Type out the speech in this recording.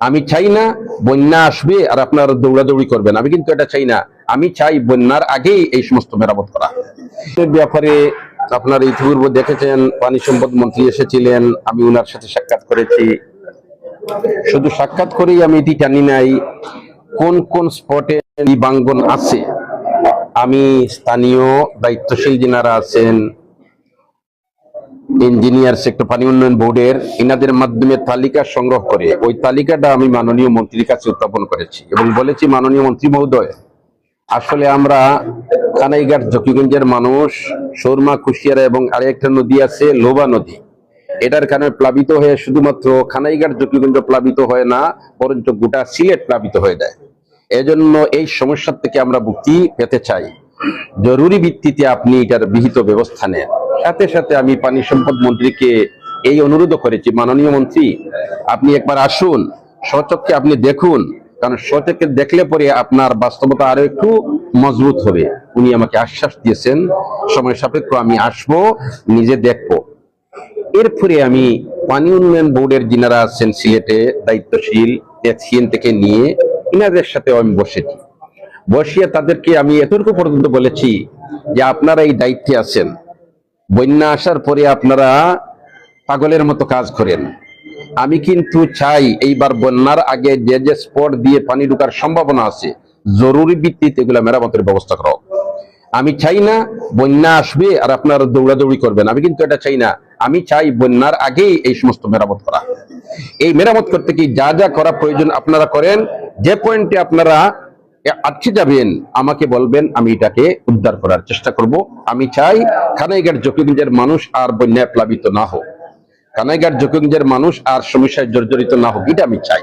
আমি চাই না বন্যা আসবে আর আপনারা দৌড়াদৌড়ি করবেন, আমি কিন্তু এটা চাই না। আমি চাই বন্যার আগেই এই সমস্ত মেরামত করা। এই ব্যাপারে আপনারা ইতিপূর্বে দেখেছেন, পানি সম্পদ মন্ত্রী এসেছিলেন, আমি ওনার সাথে সাক্ষাৎ করেছি। শুধু সাক্ষাৎ করেই আমি এটি জানি নাই কোন কোন স্পটে বাঙ্গন আছে। আমি স্থানীয় দায়িত্বশীল যিনারা আছেন, ইঞ্জিনিয়ার সেক্টর পানি উন্নয়ন বোর্ডের, ইনাদের মাধ্যমে তালিকা সংগ্রহ করে ওই তালিকাটা আমি মাননীয় মন্ত্রীর কাছে উত্থাপন করেছি এবং বলেছি, মাননীয় মন্ত্রী মহোদয়, আসলে আমরা কানাইঘাট জকিগঞ্জের মানুষ, সুরমা কুশিয়ারা এবং আরেকটা নদী আছে লোবা নদী, এটার কারণে প্লাবিত হয়ে শুধুমাত্র খানাইঘাট জকিগঞ্জ প্লাবিত হয় না, বরঞ্চ গোটা সিলেট প্লাবিত হয়ে যায়। এজন্য এই সমস্যার থেকে আমরা মুক্তি পেতে চাই। জরুরি ভিত্তিতে আপনি এটার বিহিত ব্যবস্থা নেন। সাথে সাথে আমি পানি সম্পদ মন্ত্রীকে এই অনুরোধ করেছি, মাননীয় মন্ত্রী, আপনি একবার আসুন, স্বচক্ষে আপনি দেখুন, কারণ স্বচক্ষে দেখলে পরে আপনার বাস্তবতা আরো একটু মজবুত হবে। উনি আমাকে আশ্বাস দিয়েছেন, সময় সাপেক্ষ আমি আসবো, নিজে দেখবো। এরপরে আমি পানি উন্নয়ন বোর্ডের যিনারা আছেন সিলেটে দায়িত্বশীল, সিএন থেকে নিয়ে ইনাদের সাথে আমি বসিয়ে তাদেরকে আমি এতটুকু পর্যন্ত বলেছি যে আপনারা এই দায়িত্বে আছেন, বন্যা আসার পরে আপনারা পাগলের মতো কাজ করেন। আমি কিন্তু চাই এইবার বন্যার আগে যে যে স্পট দিয়ে পানি ঢোকার সম্ভাবনা আছে, জরুরি ভিত্তিতে এগুলা মেরামতের ব্যবস্থা করো। আমি চাই না বন্যা আসবে আর আপনারা দৌড়াদৌড়ি করবেন, আমি কিন্তু এটা চাই না। আমি চাই বন্যার আগেই এই সমস্ত মেরামত করা। এই মেরামত করতে কি যা যা করা প্রয়োজন আপনারা করেন, যে পয়েন্টে আপনারা আটকে যাবেন আমাকে বলবেন, আমি এটাকে উদ্ধার করার চেষ্টা করব। আমি চাই কানাইঘাট জকিগঞ্জের মানুষ আর বন্যায় প্লাবিত না হোক, কানাইঘাট জকিগঞ্জের মানুষ আর সমস্যায় জর্জরিত না হোক, এটা আমি চাই।